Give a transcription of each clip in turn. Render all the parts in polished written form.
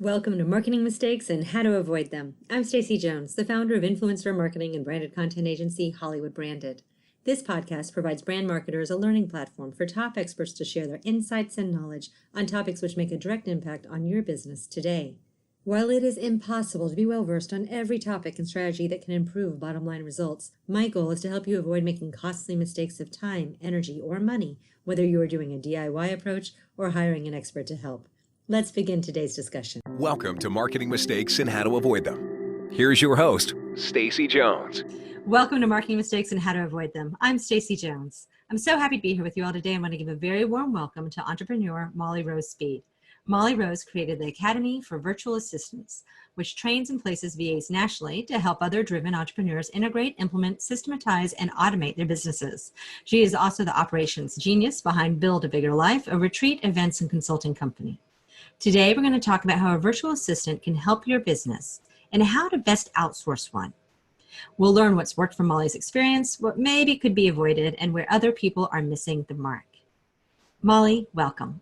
Welcome to Marketing Mistakes and How to Avoid Them. I'm Stacy Jones, the founder of influencer marketing and branded content agency Hollywood Branded. This podcast provides brand marketers a learning platform for top experts to share their insights and knowledge on topics which make a direct impact on your business today. While it is impossible to be well-versed on every topic and strategy that can improve bottom-line results, my goal is to help you avoid making costly mistakes of time, energy, or money, whether you are doing a DIY approach or hiring an expert to help. Let's begin today's discussion. Welcome to Marketing Mistakes and How to Avoid Them. Here's your host, Stacy Jones. Welcome to Marketing Mistakes and How to Avoid Them. I'm Stacy Jones. I'm so happy to be here with you all today. I want to give a very warm welcome to entrepreneur Molly Rose Speed. Molly Rose created the Academy for Virtual Assistants, which trains and places VAs nationally to help other driven entrepreneurs integrate, implement, systematize, and automate their businesses. She is also the operations genius behind Build a Bigger Life, a retreat, events, and consulting company. Today, we're going to talk about how a virtual assistant can help your business and how to best outsource one. We'll learn what's worked from Molly's experience, what maybe could be avoided, and where other people are missing the mark. Molly, welcome.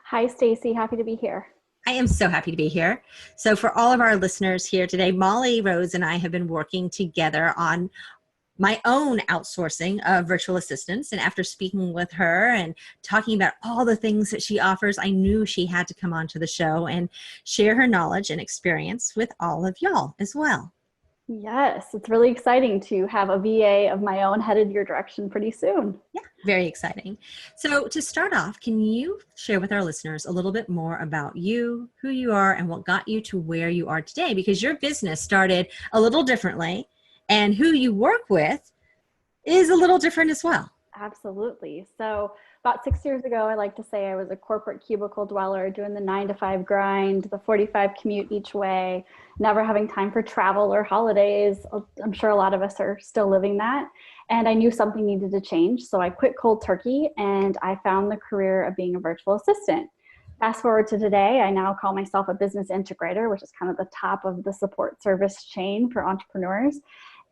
Hi, Stacy. Happy to be here. I am so happy to be here. So for all of our listeners here today, Molly Rose and I have been working together on my own outsourcing of virtual assistants. And after speaking with her and talking about all the things that she offers, I knew she had to come onto the show and share her knowledge and experience with all of y'all as well. Yes, it's really exciting to have a VA of my own headed your direction pretty soon. Yeah, very exciting. So to start off, can you share with our listeners a little bit more about you, who you are, and what got you to where you are today? Because your business started a little differently, and who you work with is a little different as well. Absolutely. So about 6 years ago, I like to say I was a corporate cubicle dweller doing the 9-to-5 grind, the 45 commute each way, never having time for travel or holidays. I'm sure a lot of us are still living that. And I knew something needed to change. So I quit cold turkey and I found the career of being a virtual assistant. Fast forward to today, I now call myself a business integrator, which is kind of the top of the support service chain for entrepreneurs.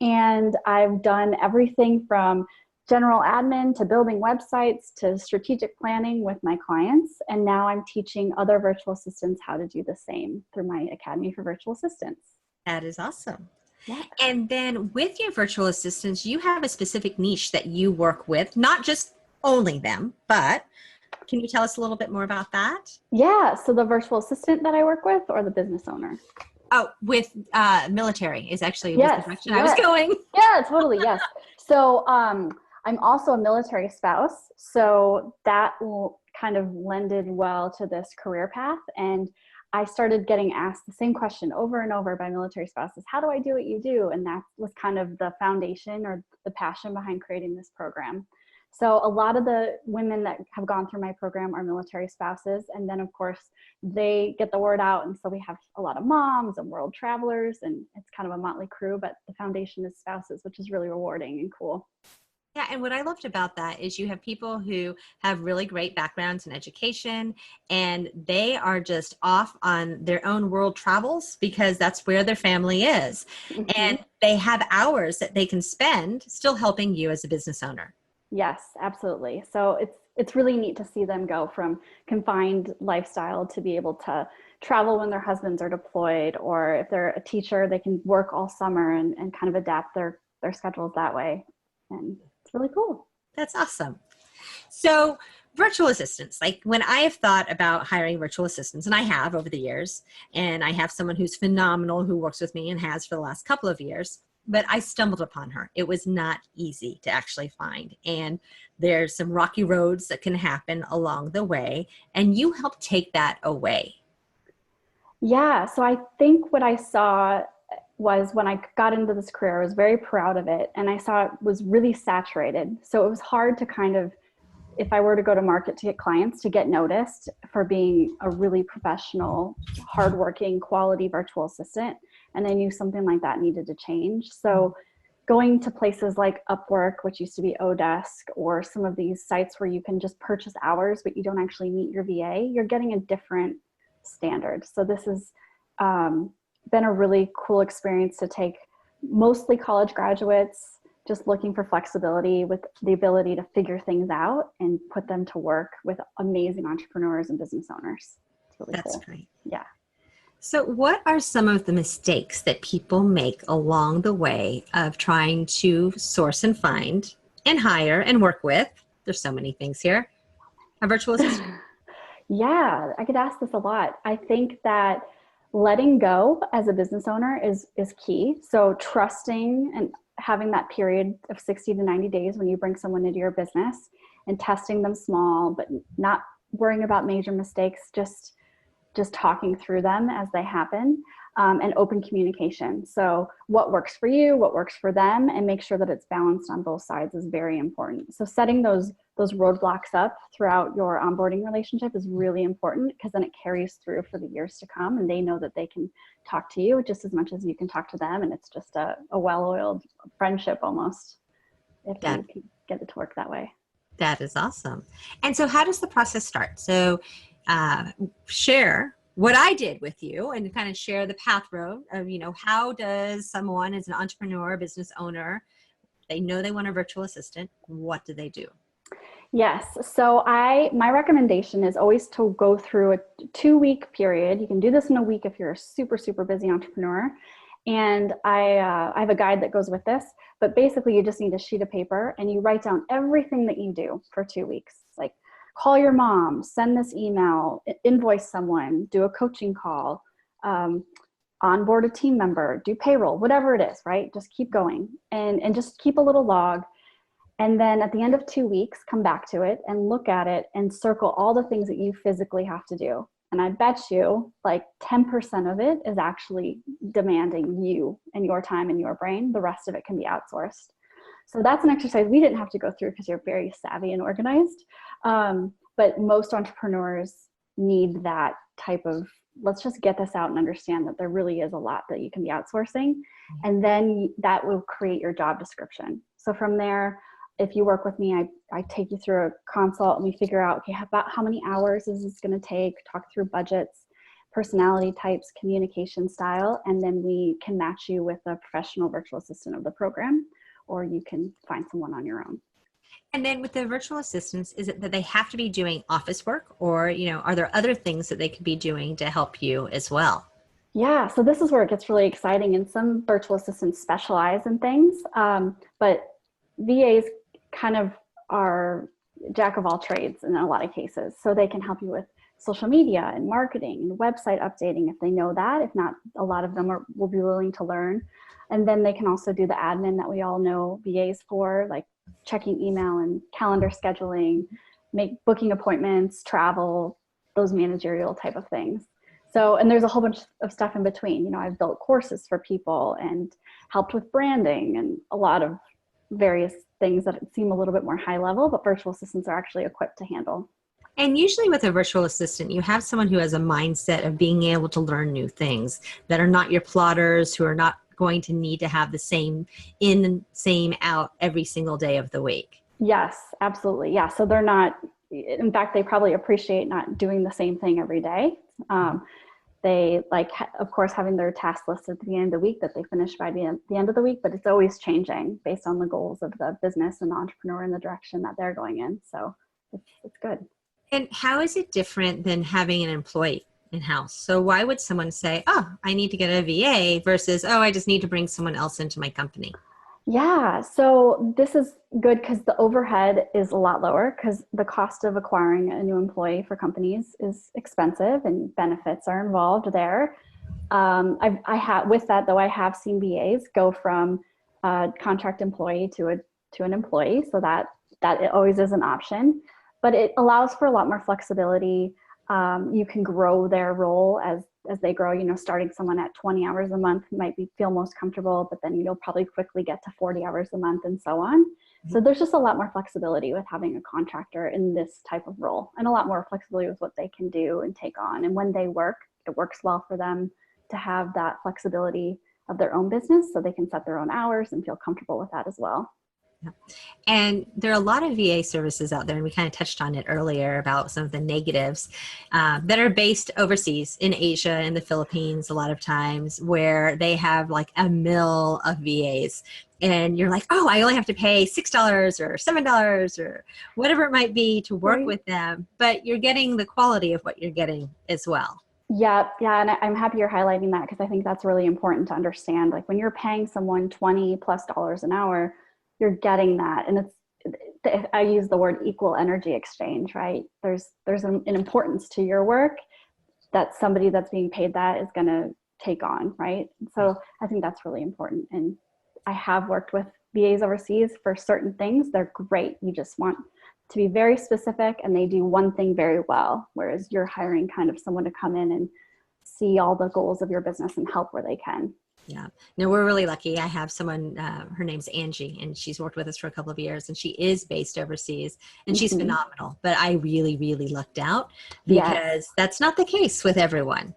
And I've done everything from general admin to building websites to strategic planning with my clients. And now I'm teaching other virtual assistants how to do the same through my Academy for Virtual Assistants. That is awesome. Yeah. And then with your virtual assistants, you have a specific niche that you work with, not just only them, but can you tell us a little bit more about that? Yeah. So the virtual assistant that I work with or the business owner? Oh, with military is actually yes, the direction I was going. Yeah, totally. Yes. So I'm also a military spouse. So that kind of lended well to this career path. And I started getting asked the same question over and over by military spouses. How do I do what you do? And that was kind of the foundation or the passion behind creating this program. So a lot of the women that have gone through my program are military spouses. And then of course they get the word out. And so we have a lot of moms and world travelers and it's kind of a motley crew, but the foundation is spouses, which is really rewarding and cool. Yeah, and what I loved about that is you have people who have really great backgrounds in education and they are just off on their own world travels because that's where their family is. Mm-hmm. And they have hours that they can spend still helping you as a business owner. Yes, absolutely. So it's really neat to see them go from confined lifestyle to be able to travel when their husbands are deployed, or if they're a teacher, they can work all summer and kind of adapt their schedules that way. And it's really cool. That's awesome. So virtual assistants, like when I have thought about hiring virtual assistants, and I have over the years, and I have someone who's phenomenal who works with me and has for the last couple of years, but I stumbled upon her. It was not easy to actually find. And there's some rocky roads that can happen along the way. And you help take that away. Yeah. So I think what I saw was when I got into this career, I was very proud of it. And I saw it was really saturated. So it was hard to kind of, if I were to go to market to get clients, to get noticed for being a really professional, hardworking, quality virtual assistant. And I knew something like that needed to change. So going to places like Upwork, which used to be Odesk, or some of these sites where you can just purchase hours, but you don't actually meet your VA, you're getting a different standard. So this has been a really cool experience to take mostly college graduates just looking for flexibility with the ability to figure things out and put them to work with amazing entrepreneurs and business owners. It's really cool. That's great. Yeah. So what are some of the mistakes that people make along the way of trying to source and find and hire and work with, there's so many things here, a virtual assistant? Yeah, I get asked this a lot. I think that letting go as a business owner is key. So trusting and having that period of 60 to 90 days when you bring someone into your business and testing them small, but not worrying about major mistakes, just talking through them as they happen, and open communication. So what works for you, what works for them, and make sure that it's balanced on both sides is very important. So setting those roadblocks up throughout your onboarding relationship is really important, because then it carries through for the years to come, and they know that they can talk to you just as much as you can talk to them, and it's just a well-oiled friendship almost, if you can get it to work that way. That is awesome. And so how does the process start? So share what I did with you and kind of share the path road of, how does someone as an entrepreneur, business owner, they know they want a virtual assistant, what do they do? Yes. So my recommendation is always to go through a 2-week period. You can do this in a week if you're a super, super busy entrepreneur. And I have a guide that goes with this, but basically you just need a sheet of paper and you write down everything that you do for 2 weeks. Like call your mom, send this email, invoice someone, do a coaching call, onboard a team member, do payroll, whatever it is, right? Just keep going and just keep a little log. And then at the end of 2 weeks, come back to it and look at it and circle all the things that you physically have to do. And I bet you like 10% of it is actually demanding you and your time and your brain. The rest of it can be outsourced. So that's an exercise we didn't have to go through because you're very savvy and organized. But most entrepreneurs need that type of, let's just get this out and understand that there really is a lot that you can be outsourcing. And then that will create your job description. So from there, if you work with me, I take you through a consult and we figure out, okay, about how many hours is this going to take, talk through budgets, personality types, communication style, and then we can match you with a professional virtual assistant of the program, or you can find someone on your own. And then with the virtual assistants, is it that they have to be doing office work, or, are there other things that they could be doing to help you as well? Yeah, so this is where it gets really exciting, and some virtual assistants specialize in things, but VAs kind of are jack of all trades in a lot of cases. So they can help you with social media and marketing and website updating if they know that. If not, a lot of them will be willing to learn. And then they can also do the admin that we all know VAs for, like checking email and calendar scheduling, booking appointments, travel, those managerial type of things. So, and there's a whole bunch of stuff in between. I've built courses for people and helped with branding and a lot of various things that seem a little bit more high level, but virtual assistants are actually equipped to handle. And usually with a virtual assistant, you have someone who has a mindset of being able to learn new things that are not your plotters, who are not going to need to have the same in, same out every single day of the week. Yes, absolutely. Yeah. So they're not, in fact, they probably appreciate not doing the same thing every day. They like, of course, having their task list at the end of the week that they finish by the end of the week, but it's always changing based on the goals of the business and the entrepreneur and the direction that they're going in. So it's good. And how is it different than having an employee in-house? So why would someone say, oh, I need to get a VA versus, oh, I just need to bring someone else into my company? Yeah, so this is good because the overhead is a lot lower because the cost of acquiring a new employee for companies is expensive and benefits are involved there. With that though, I have seen VAs go from a contract employee to an employee, so that it always is an option, but it allows for a lot more flexibility. You can grow their role as they grow, starting someone at 20 hours a month might feel most comfortable, but then you'll probably quickly get to 40 hours a month and so on. So there's just a lot more flexibility with having a contractor in this type of role, and a lot more flexibility with what they can do and take on. And when they work, it works well for them to have that flexibility of their own business so they can set their own hours and feel comfortable with that as well. Yeah. And there are a lot of VA services out there, and we kind of touched on it earlier about some of the negatives that are based overseas in Asia and the Philippines a lot of times, where they have like a mill of VAs. And you're like, oh, I only have to pay $6 or $7 or whatever it might be to work with them. But you're getting the quality of what you're getting as well. Yeah, yeah, and I'm happy you're highlighting that because I think that's really important to understand. Like when you're paying someone $20+ an hour, you're getting that, and I use the word equal energy exchange, right? There's an importance to your work that somebody that's being paid that is going to take on, right? So I think that's really important. And I have worked with VAs overseas for certain things. They're great. You just want to be very specific and they do one thing very well, whereas you're hiring kind of someone to come in and see all the goals of your business and help where they can. Yeah. No, we're really lucky. I have someone, her name's Angie, and she's worked with us for a couple of years, and she is based overseas, and she's phenomenal. But I really, really lucked out because that's not the case with everyone.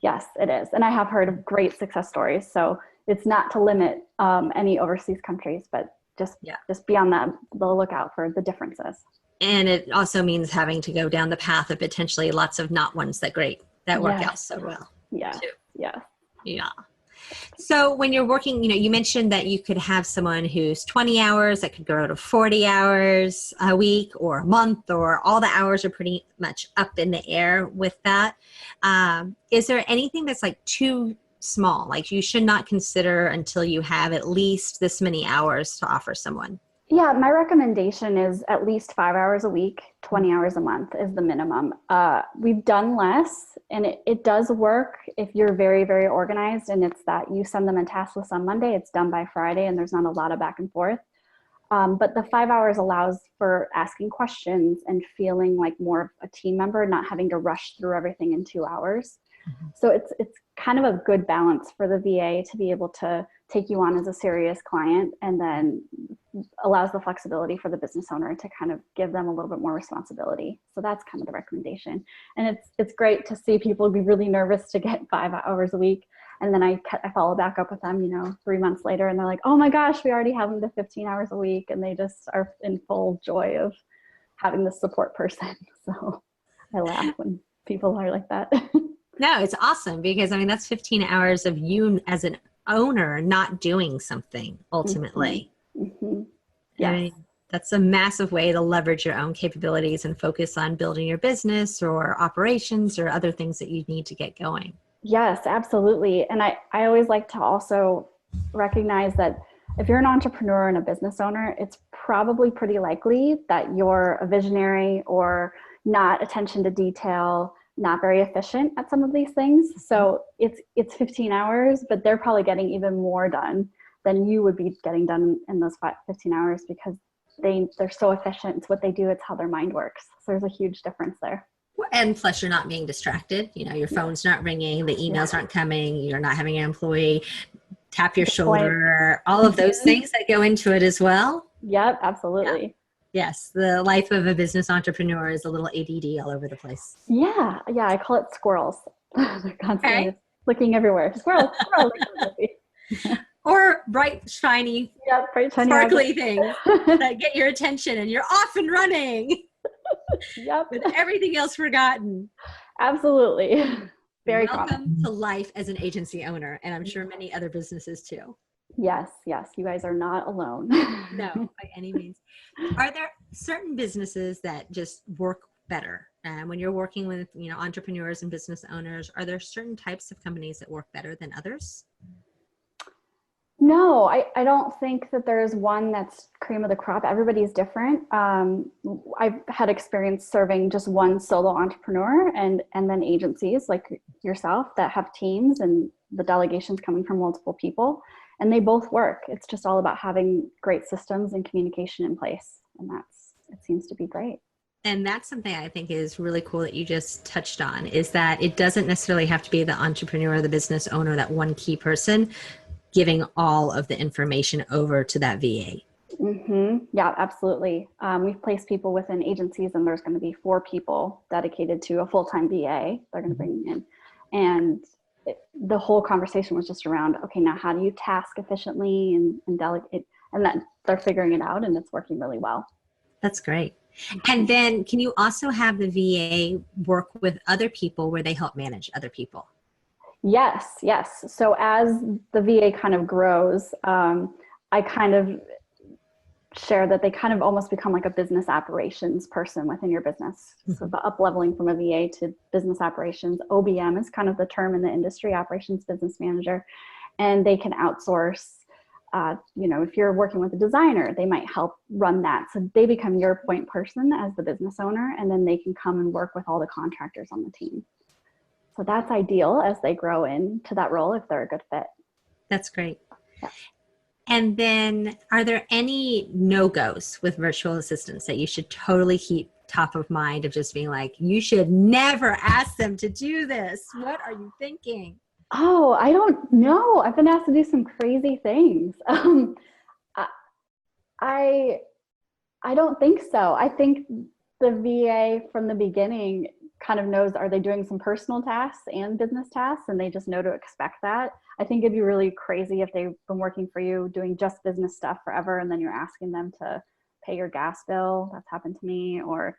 Yes, it is. And I have heard of great success stories. So it's not to limit any overseas countries, but just be on the lookout for the differences. And it also means having to go down the path of potentially lots of not ones that work out so well. Yeah. Too. Yeah. Yeah. So when you're working, you mentioned that you could have someone who's 20 hours that could go to 40 hours a week or a month, or all the hours are pretty much up in the air with that. Is there anything that's like too small, like you should not consider until you have at least this many hours to offer someone? Yeah, my recommendation is at least 5 hours a week, 20 hours a month is the minimum. We've done less, and it does work if you're very, very organized, and it's that you send them a task list on Monday, it's done by Friday, and there's not a lot of back and forth. But the 5 hours allows for asking questions and feeling like more of a team member, not having to rush through everything in 2 hours. Mm-hmm. So it's kind of a good balance for the VA to be able to take you on as a serious client, and then allows the flexibility for the business owner to kind of give them a little bit more responsibility. So that's kind of the recommendation. And it's great to see people be really nervous to get 5 hours a week. And then I follow back up with them, 3 months later, and they're like, oh my gosh, we already have them to 15 hours a week. And they just are in full joy of having this support person. So I laugh when people are like that. No, it's awesome because that's 15 hours of you as an owner not doing something ultimately. Mm-hmm. Yes. That's a massive way to leverage your own capabilities and focus on building your business or operations or other things that you need to get going. Yes, absolutely. And I always like to also recognize that if you're an entrepreneur and a business owner, it's probably pretty likely that you're a visionary or not attention to detail, not very efficient at some of these things. So it's 15 hours, but they're probably getting even more done than you would be getting done in those 15 hours because they're so efficient. It's what they do. It's how their mind works. So there's a huge difference there. And plus you're not being distracted. Your phone's not ringing, the emails aren't coming, you're not having an employee tap your shoulder, all of those things that go into it as well. Yep, absolutely. Yeah. Yes, the life of a business entrepreneur is a little ADD all over the place. Yeah, I call it squirrels. They're constantly looking everywhere. Squirrel. Or bright, shiny, sparkly things that get your attention and you're off and running. Yep. With everything else forgotten. Absolutely. Very Welcome common. to life as an agency owner, and I'm sure many other businesses too. Yes. You guys are not alone. No, by any means. Are there certain businesses that just work better? And when you're working with, entrepreneurs and business owners, are there certain types of companies that work better than others? No, I don't think that there's one that's cream of the crop. Everybody's different. I've had experience serving just one solo entrepreneur and then agencies like yourself that have teams and the delegations coming from multiple people, and they both work. It's just all about having great systems and communication in place. And it seems to be great. And that's something I think is really cool that you just touched on, is that it doesn't necessarily have to be the entrepreneur or the business owner, that one key person giving all of the information over to that VA. Mm-hmm. Yeah, absolutely. We've placed people within agencies, and there's going to be 4 people dedicated to a full-time VA they're going to bring in. And the whole conversation was just around, okay, now how do you task efficiently and delegate? And that they're figuring it out, and it's working really well. That's great. And then can you also have the VA work with other people where they help manage other people? Yes. So as the VA kind of grows, I kind of share that they kind of almost become like a business operations person within your business. Mm-hmm. So the up leveling from a VA to business operations, OBM is kind of the term in the industry, operations business manager, and they can outsource. If you're working with a designer, they might help run that. So they become your point person as the business owner, and then they can come and work with all the contractors on the team. So that's ideal as they grow into that role if they're a good fit. That's great. Yeah. And then are there any no-goes with virtual assistants that you should totally keep top of mind of just being like, you should never ask them to do this? What are you thinking? Oh, I don't know. I've been asked to do some crazy things. I don't think so. I think the VA from the beginning kind of knows, are they doing some personal tasks and business tasks, and they just know to expect that. I think it'd be really crazy if they've been working for you doing just business stuff forever, and then you're asking them to pay your gas bill. That's happened to me. Or,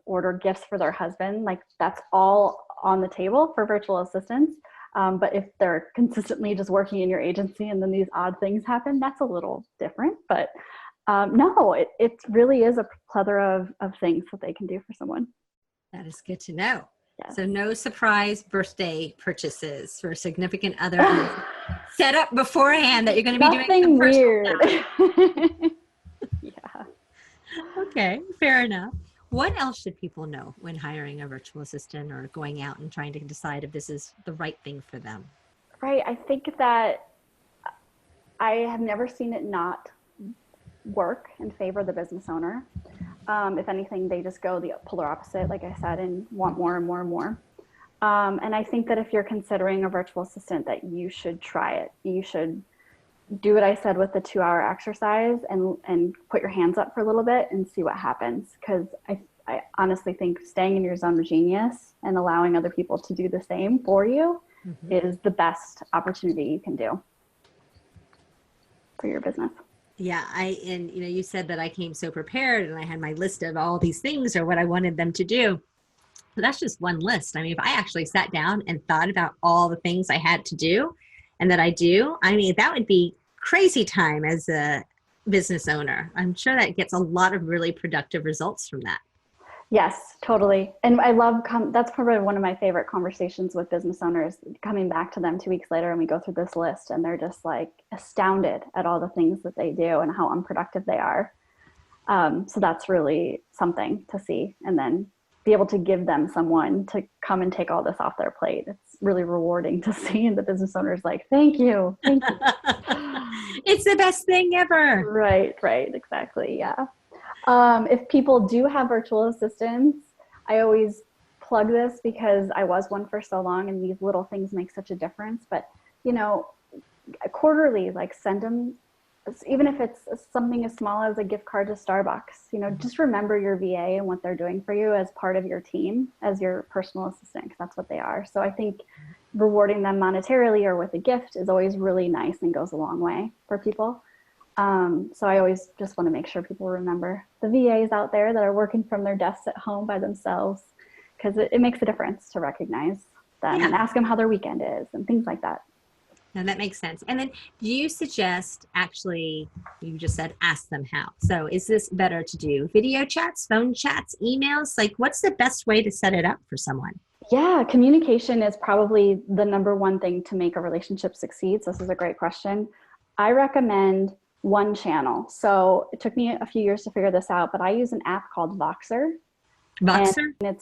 order gifts for their husband. Like, that's all on the table for virtual assistants. But if they're consistently just working in your agency and then these odd things happen, that's a little different. But no, it really is a plethora of things that they can do for someone. That is good to know. Yeah. So no surprise birthday purchases for a significant other set up beforehand that you're going to be doing some weird. Yeah. Okay, fair enough. What else should people know when hiring a virtual assistant or going out and trying to decide if this is the right thing for them? Right. I think that I have never seen it not work in favor of the business owner. If anything, they just go the polar opposite, like I said, and want more and more and more. And I think that if you're considering a virtual assistant, that you should try it. You should do what I said with the 2-hour exercise and put your hands up for a little bit and see what happens. Because I honestly think staying in your zone of genius and allowing other people to do the same for you is the best opportunity you can do for your business. Yeah, you said that I came so prepared and I had my list of all these things or what I wanted them to do. But that's just one list. I mean, if I actually sat down and thought about all the things I had to do and that I do, I mean, that would be crazy time as a business owner. I'm sure that gets a lot of really productive results from that. Yes, totally. And I love, that's probably one of my favorite conversations with business owners, coming back to them 2 weeks later and we go through this list and they're just like astounded at all the things that they do and how unproductive they are. So that's really something to see, and then be able to give them someone to come and take all this off their plate. It's really rewarding to see, and the business owner's like, thank you. It's the best thing ever. Right, exactly, yeah. If people do have virtual assistants, I always plug this because I was one for so long, and these little things make such a difference. But, quarterly, like, send them, even if it's something as small as a gift card to Starbucks, just remember your VA and what they're doing for you as part of your team, as your personal assistant, because that's what they are. So I think rewarding them monetarily or with a gift is always really nice and goes a long way for people. So I always just want to make sure people remember the VAs out there that are working from their desks at home by themselves, because it makes a difference to recognize them and ask them how their weekend is and things like that. No, that makes sense. And then do you suggest, actually, you just said ask them how. So is this better to do video chats, phone chats, emails? Like, what's the best way to set it up for someone? Yeah, communication is probably the number one thing to make a relationship succeed. So this is a great question. I recommend one channel. So it took me a few years to figure this out, but I use an app called Voxer. Voxer? And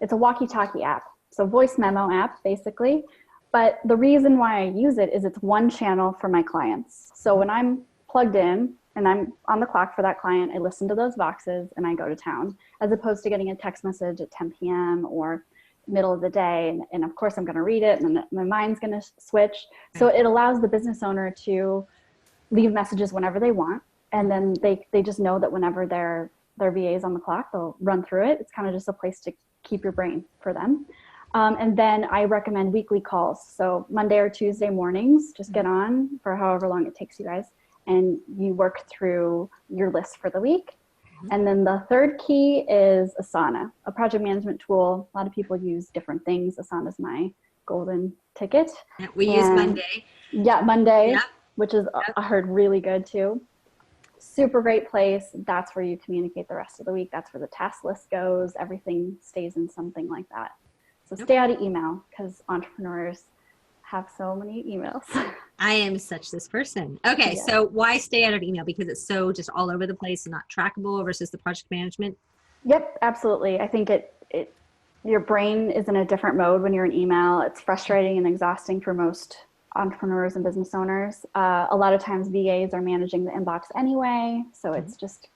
it's a walkie-talkie app. So voice memo app, basically. But the reason why I use it is it's one channel for my clients. So when I'm plugged in and I'm on the clock for that client, I listen to those Voxes and I go to town, as opposed to getting a text message at 10 p.m. or middle of the day. And of course I'm going to read it and my mind's going to switch. So it allows the business owner to leave messages whenever they want. And then they just know that whenever their VA is on the clock, they'll run through it. It's kind of just a place to keep your brain for them. And then I recommend weekly calls. So Monday or Tuesday mornings, just get on for however long it takes you guys, and you work through your list for the week. And then the third key is Asana, a project management tool. A lot of people use different things. Asana is my golden ticket. We use Monday. Yeah, Monday. which is, I heard, really good too. Super great place. That's where you communicate the rest of the week. That's where the task list goes. Everything stays in something like that. So stay out of email, because entrepreneurs have so many emails. I am such this person. Okay, Yeah. so why stay out of email? Because it's so just all over the place and not trackable versus the project management? Yep, absolutely. I think your brain is in a different mode when you're in email. It's frustrating and exhausting for most entrepreneurs and business owners. A lot of times VAs are managing the inbox anyway, so it's just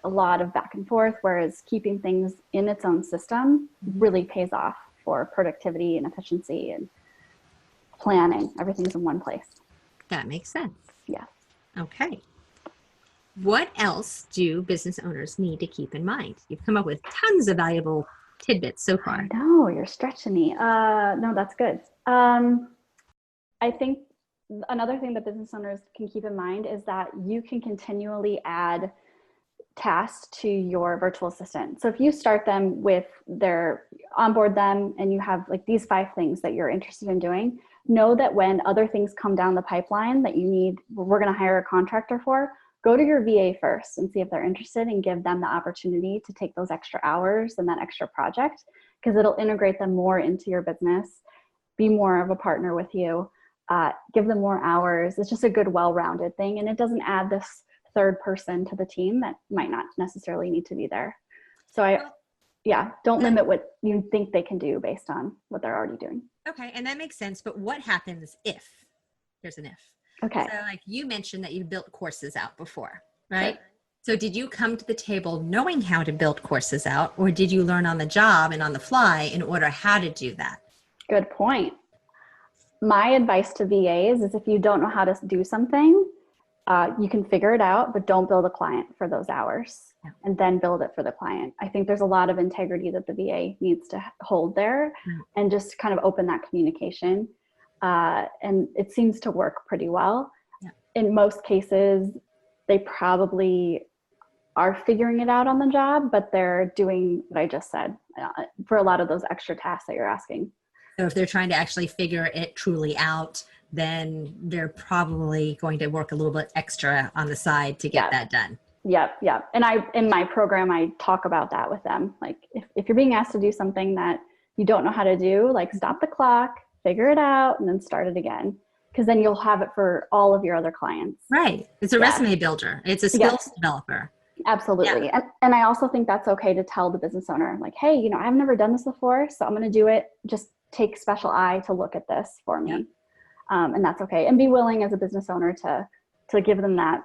a lot of back and forth, whereas keeping things in its own system really pays off for productivity and efficiency and planning. Everything's in one place. That makes sense. Yeah. Okay. What else do business owners need to keep in mind? You've come up with tons of valuable tidbits so far. I know, you're stretching me. No, that's good. I think another thing that business owners can keep in mind is that you can continually add tasks to your virtual assistant. So if you start them with onboard them, and you have like these 5 things that you're interested in doing, know that when other things come down the pipeline that we're going to hire a contractor for, go to your VA first and see if they're interested, and give them the opportunity to take those extra hours and that extra project, because it'll integrate them more into your business, be more of a partner with you, give them more hours. It's just a good, well-rounded thing. And it doesn't add this third person to the team that might not necessarily need to be there. So don't limit what you think they can do based on what they're already doing. Okay, and that makes sense. But what happens if there's an if? Okay. So like you mentioned that you built courses out before, right? Sure. So did you come to the table knowing how to build courses out, or did you learn on the job and on the fly in order how to do that? Good point. My advice to VAs is, if you don't know how to do something, you can figure it out, but don't build a client for those hours and then build it for the client. I think there's a lot of integrity that the VA needs to hold there, and just kind of open that communication. And it seems to work pretty well. Yeah. In most cases, they probably are figuring it out on the job, but they're doing what I just said for a lot of those extra tasks that you're asking. So if they're trying to actually figure it truly out, then they're probably going to work a little bit extra on the side to get that done. Yep. And in my program, I talk about that with them. Like if you're being asked to do something that you don't know how to do, like stop the clock, figure it out, and then start it again. Because then you'll have it for all of your other clients. Right. It's a resume builder. It's a skills developer. Absolutely. Yeah. And I also think that's okay to tell the business owner, like, hey, I've never done this before, so I'm going to do it. Just take special eye to look at this for me. And that's okay. And be willing as a business owner to give them that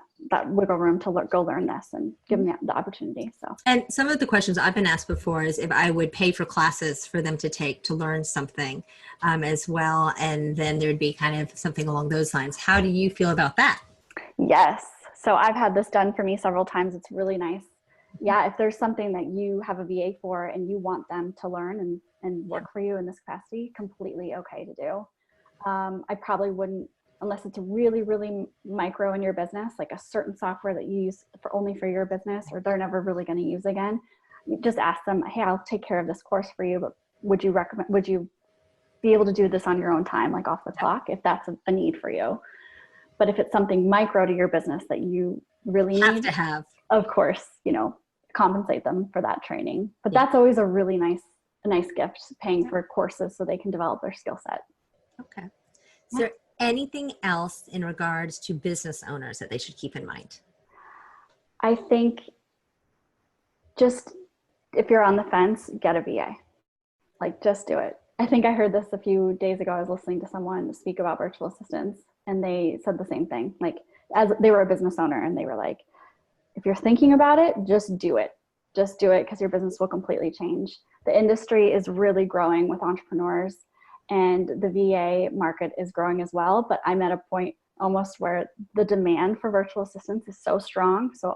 wiggle room to go learn this, and give them the opportunity. So, and some of the questions I've been asked before is if I would pay for classes for them to take to learn something as well. And then there'd be kind of something along those lines. How do you feel about that? Yes. So I've had this done for me several times. It's really nice. Yeah. If there's something that you have a VA for and you want them to learn and work for you in this capacity, completely okay to do. I probably wouldn't, unless it's really, really micro in your business, like a certain software that you use only for your business, or they're never really going to use again. You just ask them, hey, I'll take care of this course for you, but would you be able to do this on your own time, like off the clock, if that's a need for you? But if it's something micro to your business that you really need to have, of course, compensate them for that training. But that's always a really nice gift, paying for courses so they can develop their skill set. Okay. Is there anything else in regards to business owners that they should keep in mind? I think just, if you're on the fence, get a VA. Like, just do it. I think I heard this a few days ago. I was listening to someone speak about virtual assistants, and they said the same thing. Like, as they were a business owner, and they were like, if you're thinking about it, just do it. Just do it, because your business will completely change. The industry is really growing with entrepreneurs, and the VA market is growing as well. But I'm at a point almost where the demand for virtual assistants is so strong. So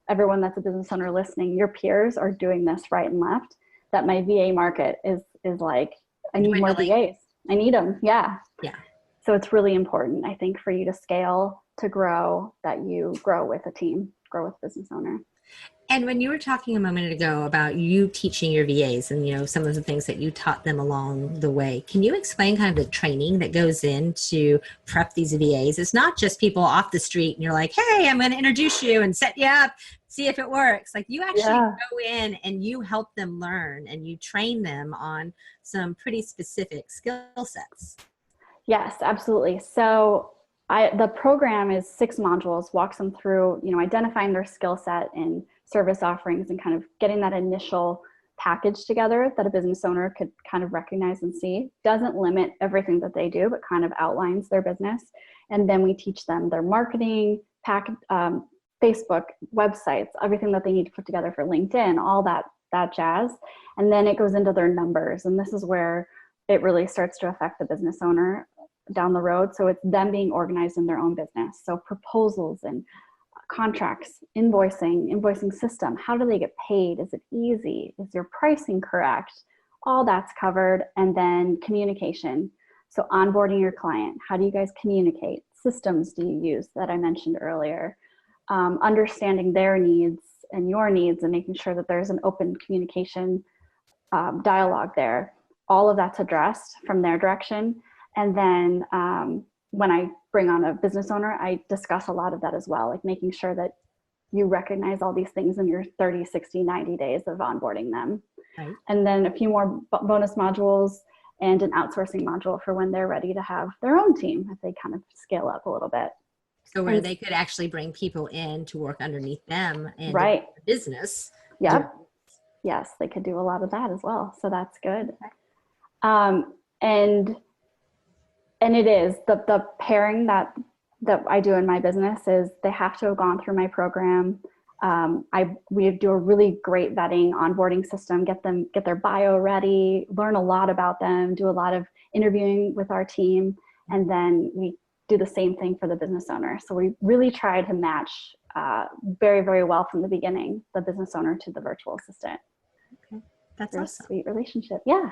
everyone that's a business owner listening, your peers are doing this right and left, that my VA market is like, I need more VAs. I need them. Yeah. Yeah. So it's really important, I think, for you to scale, to grow, that you grow with a team, grow with a business owner. And when you were talking a moment ago about you teaching your VAs and, some of the things that you taught them along the way, can you explain kind of the training that goes into prep these VAs? It's not just people off the street and you're like, hey, I'm going to introduce you and set you up, see if it works. Like you actually go in and you help them learn and you train them on some pretty specific skill sets. Yes, absolutely. So the program is 6 modules, walks them through, identifying their skill set and service offerings and kind of getting that initial package together that a business owner could kind of recognize and see. Doesn't limit everything that they do, but kind of outlines their business. And then we teach them their marketing, Facebook, websites, everything that they need to put together for LinkedIn, all that jazz. And then it goes into their numbers. And this is where it really starts to affect the business owner down the road. So it's them being organized in their own business. So proposals and contracts, invoicing system. How do they get paid? Is it easy? Is your pricing correct? All that's covered. And then communication. So onboarding your client. How do you guys communicate? Systems do you use that I mentioned earlier? Understanding their needs and your needs and making sure that there's an open communication dialogue there. All of that's addressed from their direction. And then when I bring on a business owner, I discuss a lot of that as well, like making sure that you recognize all these things in your 30, 60, 90 days of onboarding them. Right. And then a few more bonus modules and an outsourcing module for when they're ready to have their own team, if they kind of scale up a little bit. So where they could actually bring people in to work underneath them and right. the business. Yep. Yes, they could do a lot of that as well. So that's good. And it is the pairing that I do in my business is they have to have gone through my program. We do a really great vetting onboarding system, get their bio ready, learn a lot about them, do a lot of interviewing with our team, and then we do the same thing for the business owner. So we really try to match very, very well from the beginning, the business owner to the virtual assistant. Okay, that's awesome. Sweet relationship. Yeah.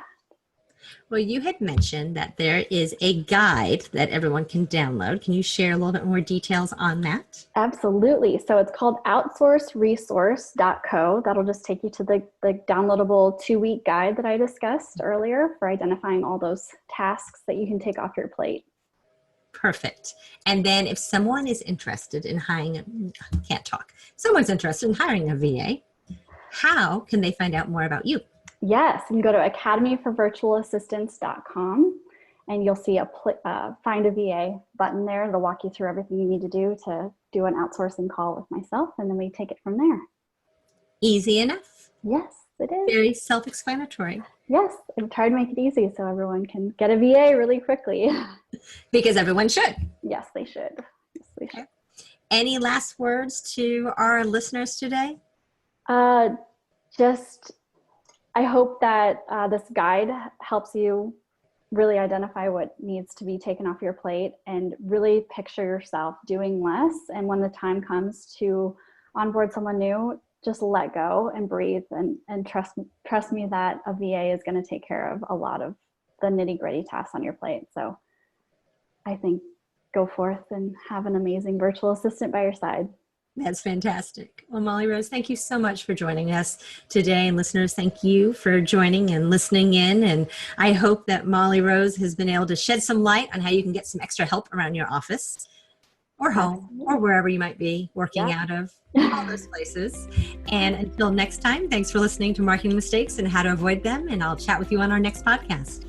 Well, you had mentioned that there is a guide that everyone can download. Can you share a little bit more details on that? Absolutely. So it's called Outsource Resource Co. That'll just take you to the downloadable 2-week guide that I discussed earlier for identifying all those tasks that you can take off your plate. Perfect. And then if someone is interested in someone's interested in hiring a VA, how can they find out more about you? Yes, you can go to academyforvirtualassistants.com and you'll see a find a VA button there. It'll walk you through everything you need to do an outsourcing call with myself, and then we take it from there. Easy enough? Yes, it is. Very self-explanatory. Yes, I tried to make it easy so everyone can get a VA really quickly. Because everyone should. Yes, they should. Yes, they should. Any last words to our listeners today? I hope that this guide helps you really identify what needs to be taken off your plate and really picture yourself doing less. And when the time comes to onboard someone new, just let go and breathe and trust me that a VA is going to take care of a lot of the nitty-gritty tasks on your plate. So I think go forth and have an amazing virtual assistant by your side. That's fantastic. Well, Molly Rose, thank you so much for joining us today. And listeners, thank you for joining and listening in. And I hope that Molly Rose has been able to shed some light on how you can get some extra help around your office or home or wherever you might be working out of, all those places. And until next time, thanks for listening to Marketing Mistakes and How to Avoid Them. And I'll chat with you on our next podcast.